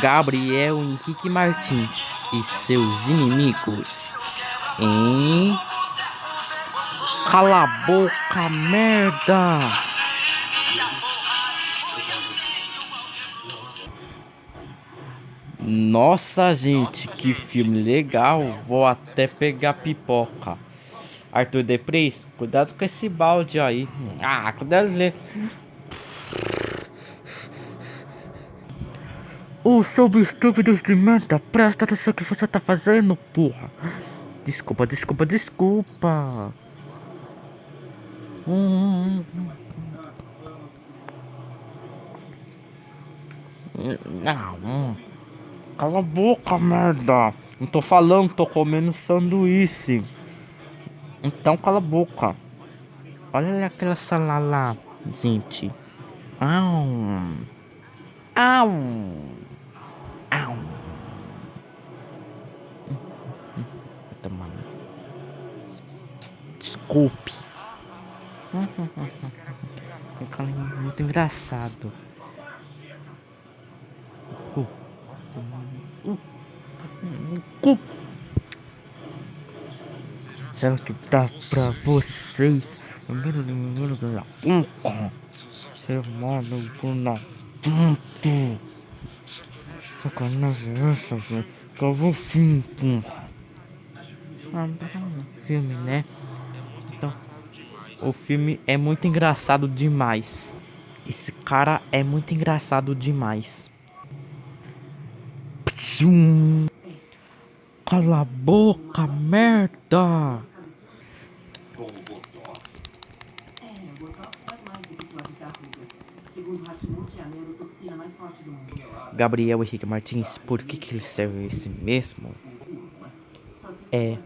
Gabriel Henrique Martins e seus inimigos em Cala a boca, merda! Nossa, gente, que filme legal! Vou até pegar pipoca. Arthur Depres, cuidado com esse balde aí. Ah, cuidado de ler. Ô, seu estúpido de merda, presta atenção que você tá fazendo, porra. Desculpa, desculpa, desculpa. Não. Cala a boca, merda. Não tô falando, tô comendo sanduíche. Então cala a boca. Olha ali aquela salada lá, gente. Au. Au. Au. Tomando. Desculpe. É muito engraçado. Será que dá pra vocês? Semana por na ponto. Sacanagem é essa, velho. Acabou o filme, porra. Filme, né? Então, o filme é muito engraçado demais. Esse cara é muito engraçado demais. Pshum. Cala a boca, merda! Gabriel Henrique Martins, por que ele serve esse mesmo? É